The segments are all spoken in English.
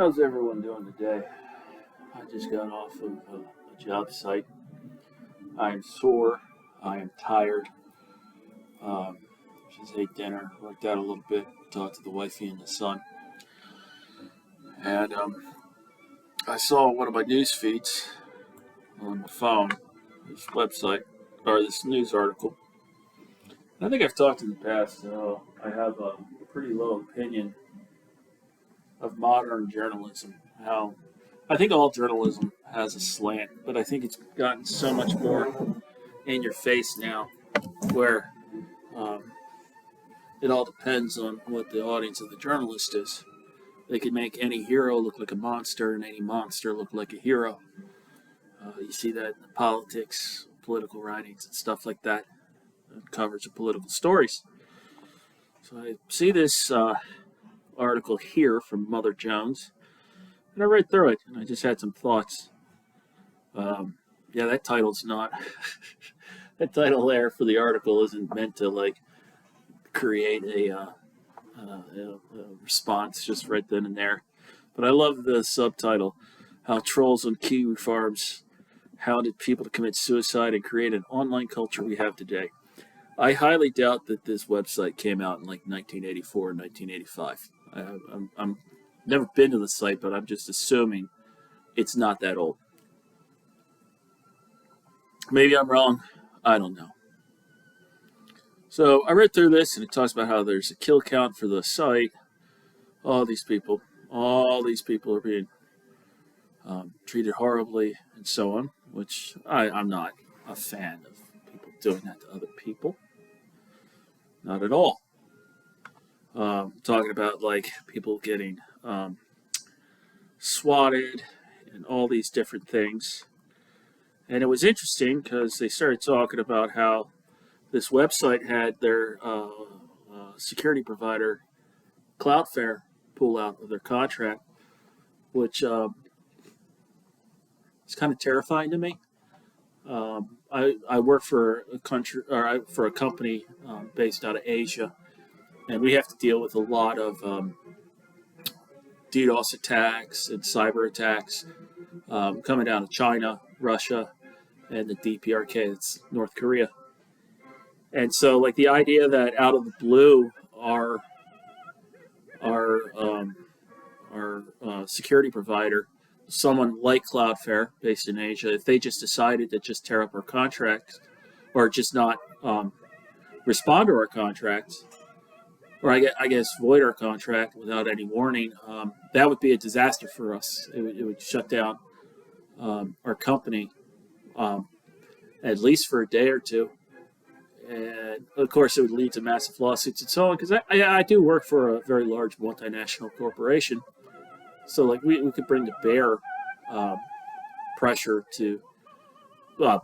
How's everyone doing today? I just got off of a job site. I am sore. I am tired. Um, just ate dinner, worked out a little bit, talked to the wifey and the son. And I saw one of my news feeds on my phone, this website, or this news article. And I think I've talked in the past, I have a pretty low opinion of modern journalism. How I think all journalism has a slant, but I think it's gotten so much more in your face now, where um, it all depends on what the audience of the journalist is. They can make any hero look like a monster and any monster look like a hero. You see that in the politics, political writings, and stuff like that, and coverage of political stories. So I see this article here from Mother Jones, and I read through it, and I just had some thoughts. Yeah, that title's not. That title there for the article isn't meant to create a response just right then and there. But I love the subtitle: "How Trolls on Kiwi Farms Hounded People to Commit Suicide and Create an Online Culture We Have Today." I highly doubt that this website came out in 1984 or 1985. I'm never been to the site, but I'm just assuming it's not that old. Maybe I'm wrong. I don't know. So I read through this, and it talks about how there's a kill count for the site. All these people are being treated horribly, and so on. Which I'm not a fan of people doing that to other people. Not at all. Talking about people getting swatted and all these different things. And it was interesting because they started talking about how this website had their security provider, Cloudflare, pull out of their contract, which is kind of terrifying to me. I work for a company based out of Asia, and we have to deal with a lot of DDoS attacks and cyber attacks coming down to China, Russia, and the DPRK, that's North Korea. And so, the idea that out of the blue, our security provider, someone like Cloudflare, based in Asia, if they just decided to just tear up our contracts, or just not respond to our contracts, or I guess void our contract without any warning, that would be a disaster for us. It would shut down our company, at least for a day or two. And of course, it would lead to massive lawsuits and so on. Because I do work for a very large multinational corporation, so we could bring to bear pressure to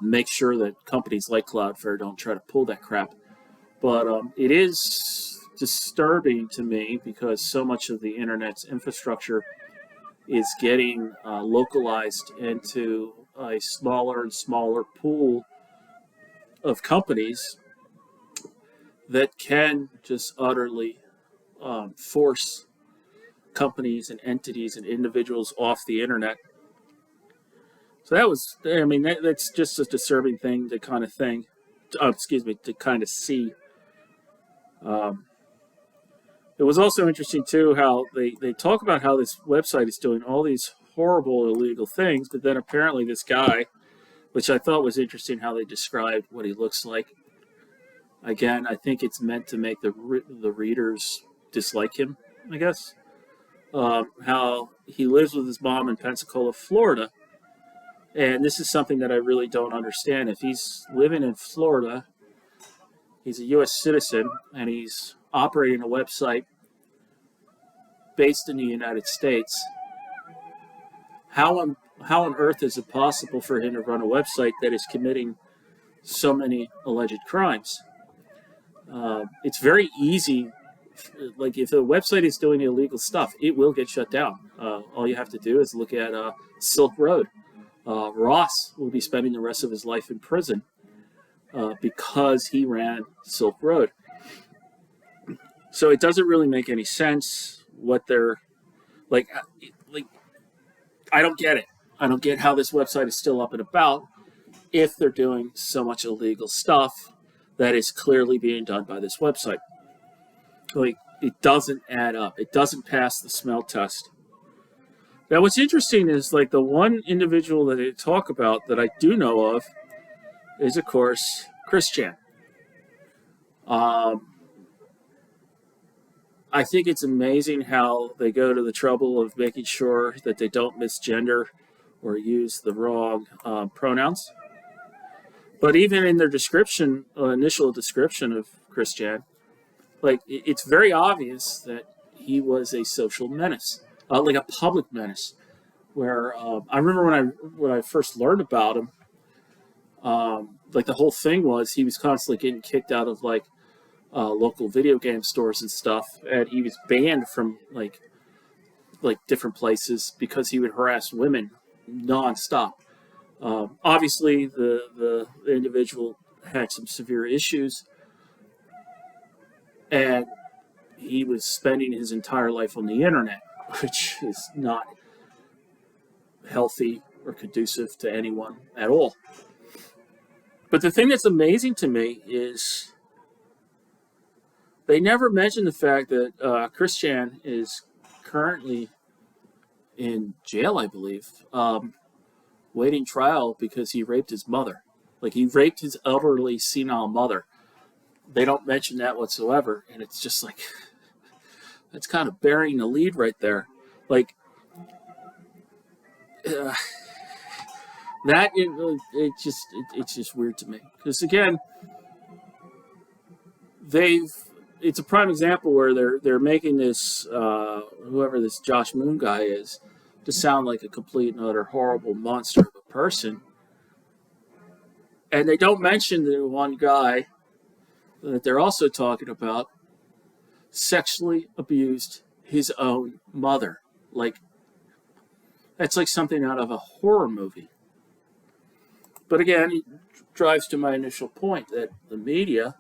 make sure that companies like Cloudflare don't try to pull that crap. But it is disturbing to me because so much of the internet's infrastructure is getting localized into a smaller and smaller pool of companies that can just utterly force companies and entities and individuals off the internet. So that's just a disturbing thing to kind of see. It was also interesting too how they talk about how this website is doing all these horrible illegal things, but then apparently this guy, which I thought was interesting how they described what he looks like. Again, I think it's meant to make the readers dislike him, I guess. How he lives with his mom in Pensacola, Florida. And this is something that I really don't understand. If he's living in Florida, he's a U.S. citizen, and he's operating a website based in the United States, how on earth is it possible for him to run a website that is committing so many alleged crimes? It's very easy. If the website is doing illegal stuff, it will get shut down. All you have to do is look at Silk Road. Ross will be spending the rest of his life in prison because he ran Silk Road. So it doesn't really make any sense what they're I don't get it. I don't get how this website is still up and about if they're doing so much illegal stuff that is clearly being done by this website. Like, it doesn't add up. It doesn't pass the smell test. Now, what's interesting is, like, the one individual that they talk about that I do know of is, of course, Christian. I think it's amazing how they go to the trouble of making sure that they don't misgender or use the wrong pronouns. But even in their description, initial description of Christian, like, it's very obvious that he was a social menace, like a public menace. Where I remember when I first learned about him, like, the whole thing was he was constantly getting kicked out of, like, local video game stores and stuff, and he was banned from like different places because he would harass women nonstop. Obviously, the individual had some severe issues, and he was spending his entire life on the internet, which is not healthy or conducive to anyone at all. But the thing that's amazing to me is they never mention the fact that Christian is currently in jail, I believe, waiting trial because he raped his mother. Like, he raped his elderly, senile mother. They don't mention that whatsoever, and it's just like, that's kind of burying the lead right there. Like, that it's just weird to me because, again, it's a prime example where they're making this whoever this Josh Moon guy is to sound like a complete and utter horrible monster of a person, and they don't mention the one guy that they're also talking about sexually abused his own mother. Like, that's like something out of a horror movie. But again, it drives to my initial point that the media,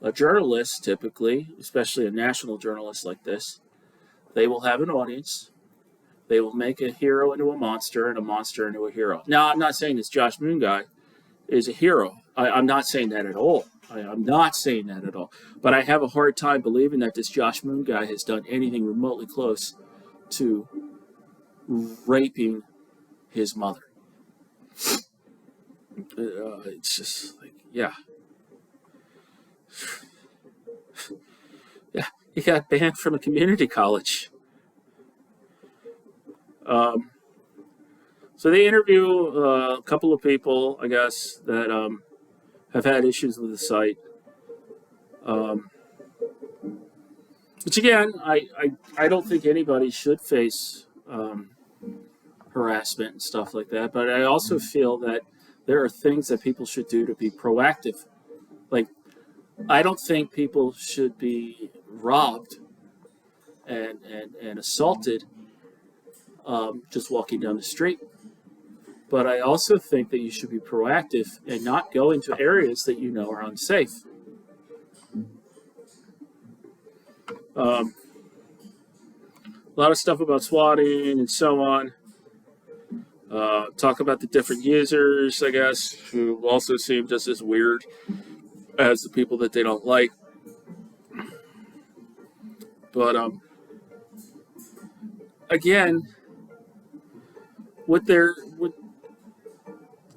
a journalist typically, especially a national journalist like this, they will have an audience. They will make a hero into a monster and a monster into a hero. Now, I'm not saying this Josh Moon guy is a hero. I'm not saying that at all. I'm not saying that at all. But I have a hard time believing that this Josh Moon guy has done anything remotely close to raping his mother. It's just like, yeah. Yeah, he got banned from a community college. So they interview a couple of people, I guess, that have had issues with the site. Which, again, I don't think anybody should face harassment and stuff like that. But I also feel that there are things that people should do to be proactive. Like, I don't think people should be robbed and assaulted just walking down the street. But I also think that you should be proactive and not go into areas that you know are unsafe. A lot of stuff about swatting and so on. Talk about the different users, I guess, who also seem just as weird as the people that they don't like. But again, with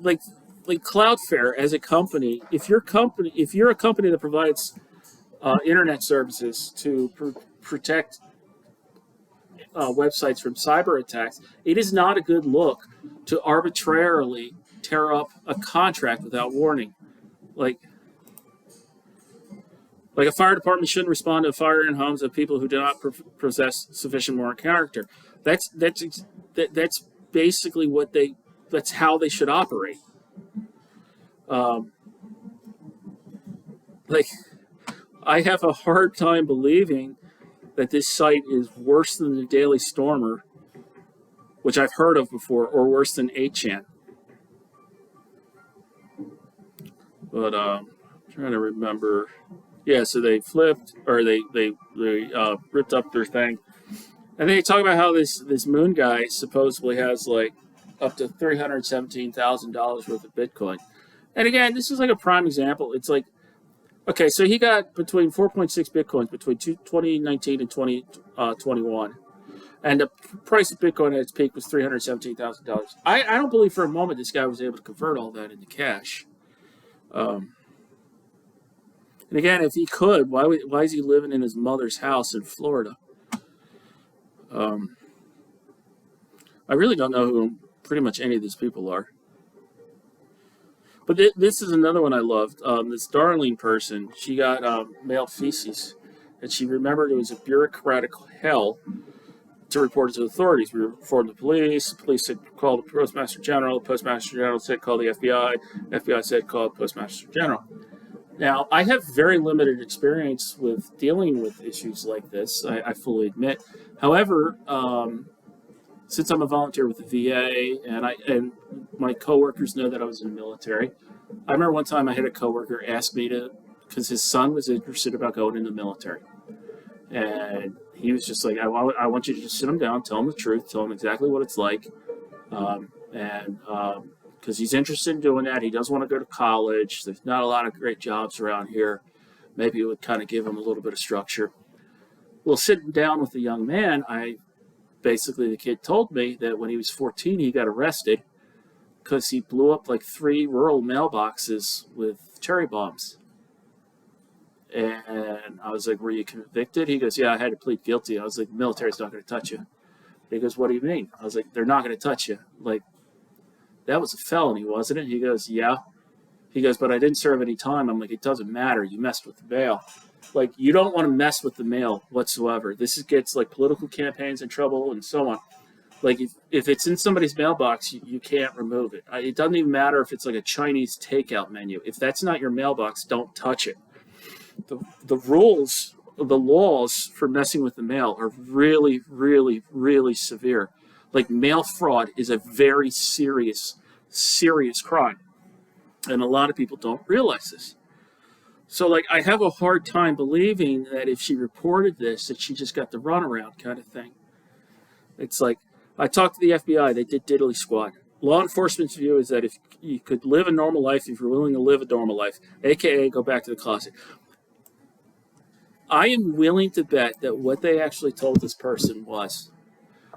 like Cloudflare as a company, if you're a company that provides internet services to protect websites from cyber attacks, it is not a good look to arbitrarily tear up a contract without warning. Like a fire department shouldn't respond to a fire in homes of people who do not possess sufficient moral character. That's basically that's how they should operate. Like, I have a hard time believing that this site is worse than the Daily Stormer, which I've heard of before, or worse than 8chan. But I'm trying to remember. Yeah, so they flipped, or they ripped up their thing, And they talk about how this Moon guy supposedly has like up to $317,000 worth of Bitcoin. And again, this is like a prime example. It's like, okay, so he got between 4.6 Bitcoins between 2019 and 2021. And the price of Bitcoin at its peak was $317,000. I don't believe for a moment this guy was able to convert all that into cash. Um, and again, if he could, why is he living in his mother's house in Florida? Um, I really don't know who pretty much any of these people are. But this is another one I loved. This Darlene person, she got male feces, and she remembered it was a bureaucratic hell to report it to authorities. We reported the police. The police said call the Postmaster General. The Postmaster General said call the FBI. The FBI said call the Postmaster General. Now, I have very limited experience with dealing with issues like this, I fully admit. However, since I'm a volunteer with the VA and my coworkers know that I was in the military, I remember one time I had a coworker ask me to, because his son was interested about going in the military. And he was just like, I want you to just sit him down, tell him the truth, tell him exactly what it's like. Because he's interested in doing that. He does want to go to college. There's not a lot of great jobs around here. Maybe it would kind of give him a little bit of structure. Well, sitting down with the young man, the kid told me that when he was 14, he got arrested because he blew up like 3 rural mailboxes with cherry bombs. And I was like, were you convicted? He goes, yeah, I had to plead guilty. I was like, the military's not going to touch you. He goes, what do you mean? I was like, they're not going to touch you. Like, that was a felony, wasn't it? He goes, yeah. He goes, but I didn't serve any time. I'm like, it doesn't matter. You messed with the mail. Like, you don't want to mess with the mail whatsoever. This gets like political campaigns in trouble and so on. Like, if it's in somebody's mailbox, you can't remove it. It doesn't even matter if it's like a Chinese takeout menu. If that's not your mailbox, don't touch it. The rules, the laws for messing with the mail are really, really, really severe. Like, mail fraud is a very serious, serious crime. And a lot of people don't realize this. So, like, I have a hard time believing that if she reported this, that she just got the runaround kind of thing. It's like, I talked to the FBI, they did diddly squat. Law enforcement's view is that if you could live a normal life, if you're willing to live a normal life, aka go back to the closet. I am willing to bet that what they actually told this person was,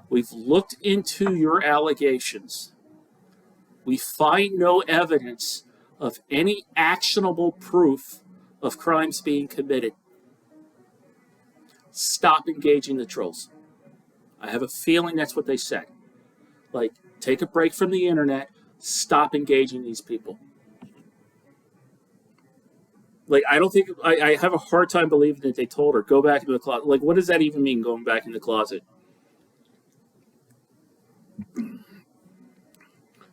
we've looked into your allegations. We find no evidence of any actionable proof of crimes being committed. Stop engaging the trolls. I have a feeling that's what they said. Like, take a break from the internet, stop engaging these people. Like, I don't think, I have a hard time believing that they told her, go back into the closet. Like, what does that even mean, going back in the closet?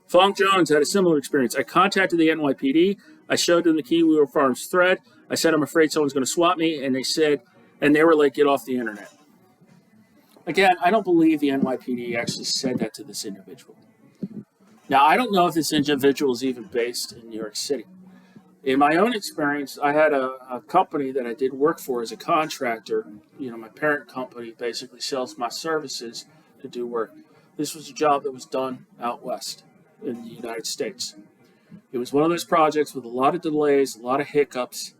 Fong Jones had a similar experience. I contacted the NYPD. I showed them the Kiwi Farms thread. I said, I'm afraid someone's going to swat me. And they were like, get off the internet. Again, I don't believe the NYPD actually said that to this individual. Now, I don't know if this individual is even based in New York City. In my own experience, I had a company that I did work for as a contractor. You know, my parent company basically sells my services to do work. This was a job that was done out west in the United States. It was one of those projects with a lot of delays, a lot of hiccups.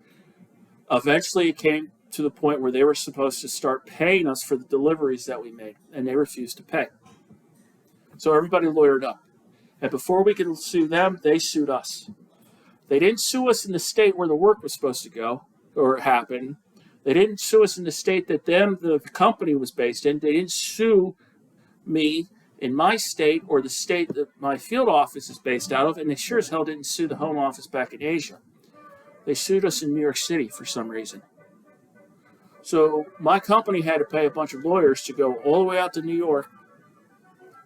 Eventually, it came to the point where they were supposed to start paying us for the deliveries that we made, and they refused to pay. So everybody lawyered up. And before we could sue them, they sued us. They didn't sue us in the state where the work was supposed to go or happen. They didn't sue us in the state that the company was based in. They didn't sue me in my state or the state that my field office is based out of, and they sure as hell didn't sue the home office back in Asia. They sued us in New York City for some reason. So my company had to pay a bunch of lawyers to go all the way out to New York,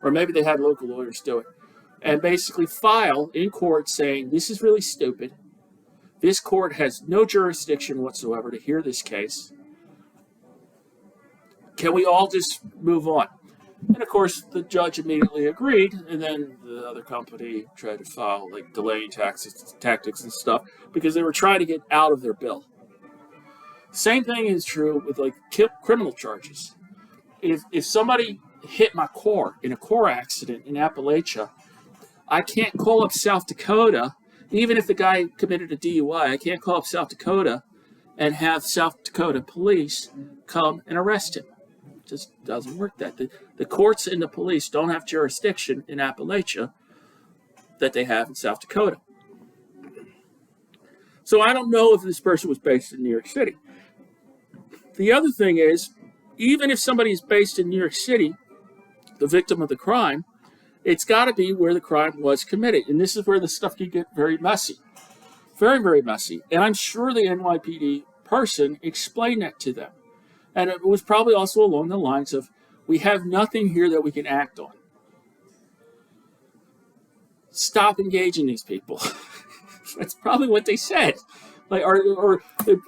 or maybe they had local lawyers do it, and basically file in court saying, this is really stupid. This court has no jurisdiction whatsoever to hear this case. Can we all just move on? And of course, the judge immediately agreed, and then the other company tried to file like delaying tactics and stuff because they were trying to get out of their bill. Same thing is true with like criminal charges. if somebody hit my car in a car accident in Appalachia, I can't call up South Dakota, even if the guy committed a DUI. I can't call up South Dakota and have South Dakota police come and arrest him. It just doesn't work that. The courts and the police don't have jurisdiction in Appalachia that they have in South Dakota. So I don't know if this person was based in New York City. The other thing is, even if somebody is based in New York City, the victim of the crime, it's got to be where the crime was committed. And this is where the stuff can get very messy. Very, very messy. And I'm sure the NYPD person explained that to them. And it was probably also along the lines of, we have nothing here that we can act on. Stop engaging these people. That's probably what they said. Like, or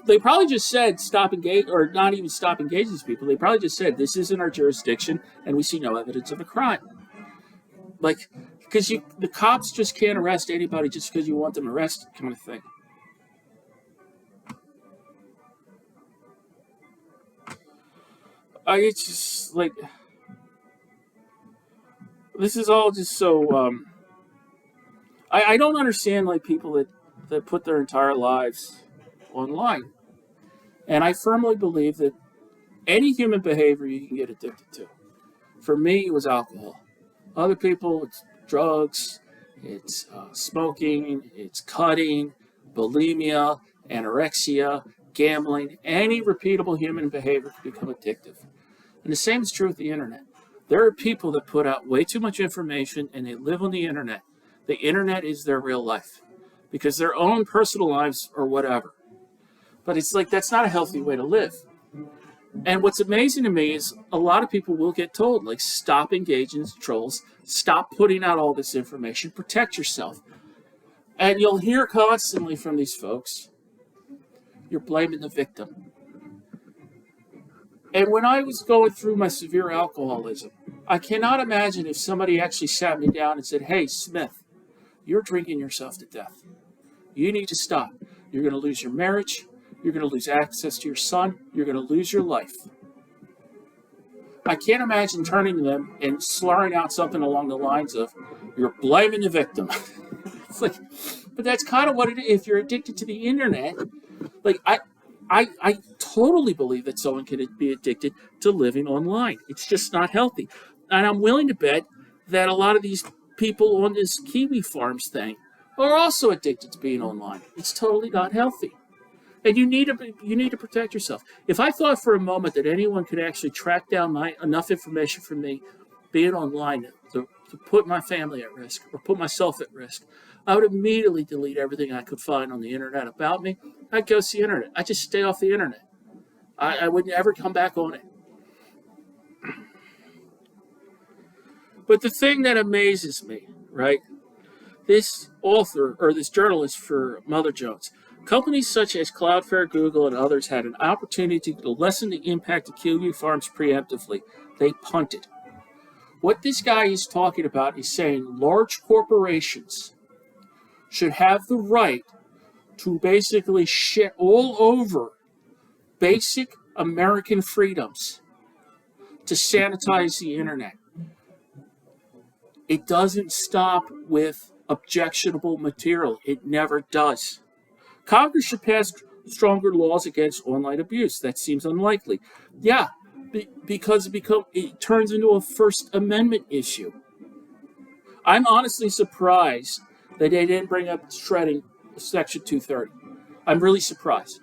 they probably just said stop engage, or not even stop engaging these people. They probably just said this isn't our jurisdiction, and we see no evidence of a crime. Like, because the cops just can't arrest anybody just because you want them arrested, kind of thing. It's just like, this is all just so. I don't understand like people that put their entire lives online. And I firmly believe that any human behavior you can get addicted to. For me, it was alcohol. Other people, it's drugs, it's smoking, it's cutting, bulimia, anorexia, gambling. Any repeatable human behavior can become addictive. And the same is true with the internet. There are people that put out way too much information and they live on the internet. The internet is their real life because their own personal lives or whatever. But it's like, that's not a healthy way to live. And what's amazing to me is a lot of people will get told, like, stop engaging trolls, stop putting out all this information, protect yourself. And you'll hear constantly from these folks, you're blaming the victim. And when I was going through my severe alcoholism, I cannot imagine if somebody actually sat me down and said, hey, Smith, you're drinking yourself to death. You need to stop. You're going to lose your marriage. You're going to lose access to your son. You're going to lose your life. I can't imagine turning to them and slurring out something along the lines of, you're blaming the victim. It's like, but that's kind of what it is. If you're addicted to the internet, like I totally believe that someone can be addicted to living online. It's just not healthy. And I'm willing to bet that a lot of these people on this Kiwi Farms thing are also addicted to being online. It's totally not healthy. And you need to protect yourself. If I thought for a moment that anyone could actually track down enough information from me being online to put my family at risk or put myself at risk, I would immediately delete everything I could find on the internet about me. I'd ghost the internet. I'd just stay off the internet. I would never come back on it. But the thing that amazes me, right? This author, or this journalist for Mother Jones, companies such as Cloudflare, Google, and others had an opportunity to lessen the impact of Kiwi Farms preemptively. They punted. What this guy is talking about is saying large corporations should have the right to basically shit all over basic American freedoms to sanitize the internet. It doesn't stop with objectionable material. It never does. Congress should pass stronger laws against online abuse. That seems unlikely. Yeah, because it turns into a First Amendment issue. I'm honestly surprised that they didn't bring up shredding Section 230. I'm really surprised.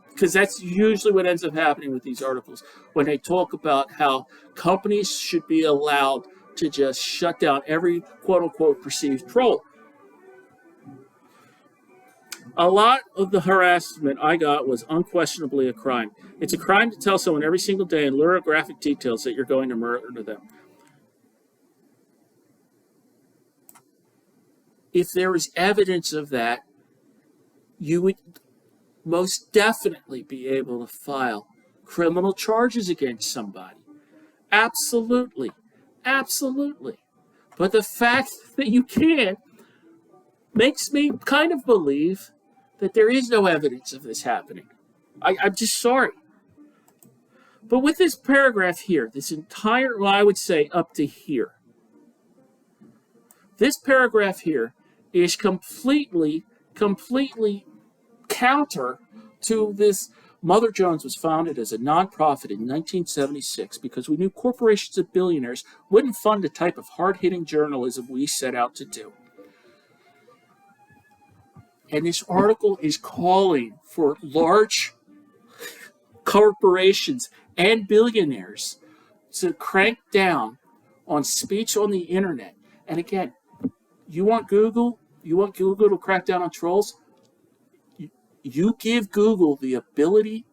Because that's usually what ends up happening with these articles when they talk about how companies should be allowed to just shut down every quote-unquote perceived troll. A lot of the harassment I got was unquestionably a crime. It's a crime to tell someone every single day in lurid graphic details that you're going to murder them. If there was evidence of that, you would most definitely be able to file criminal charges against somebody. Absolutely. Absolutely. But the fact that you can't makes me kind of believe that there is no evidence of this happening. I'm just sorry. But with this paragraph here, this entire, well, I would say up to here, this paragraph here is completely counter to this. Mother Jones was founded as a nonprofit in 1976 because we knew corporations and billionaires wouldn't fund the type of hard-hitting journalism we set out to do. And this article is calling for large corporations and billionaires to crank down on speech on the internet. And again, you want Google to crack down on trolls? You give Google the ability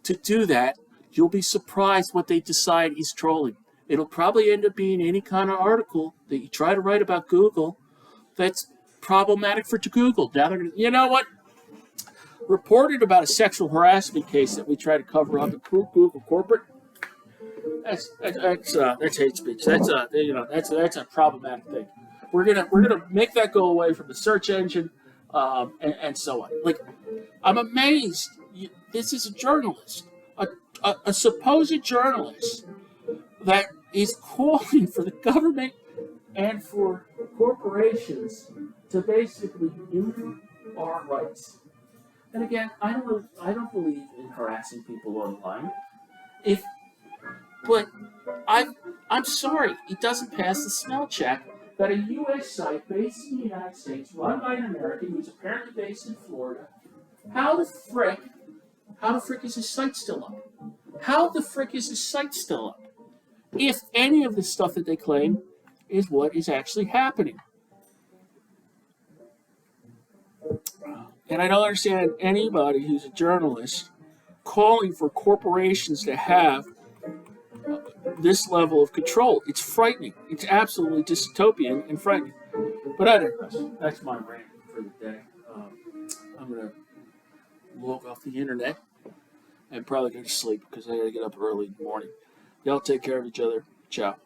to do that, you'll be surprised what they decide is trolling. It'll probably end up being any kind of article that you try to write about Google that's problematic for Google. Now they're, you know what? Reported about a sexual harassment case that we try to cover up at Google corporate. That's hate speech. That's a problematic thing. We're gonna make that go away from the search engine, and so on. Like, I'm amazed. This is a journalist, a supposed journalist that is calling for the government and for corporations to basically neuter our rights. And again, I don't believe in harassing people online. But I'm sorry, it doesn't pass the smell check that a U.S. site based in the United States, run by an American who's apparently based in Florida, how the frick is his site still up? How the frick is his site still up? If any of the stuff that they claim is what is actually happening. And I don't understand anybody who's a journalist calling for corporations to have this level of control. It's frightening. It's absolutely dystopian and frightening. But I digress. That's my rant for the day. I'm going to log off the internet and probably go to sleep because I got to get up early in the morning. Y'all take care of each other. Ciao.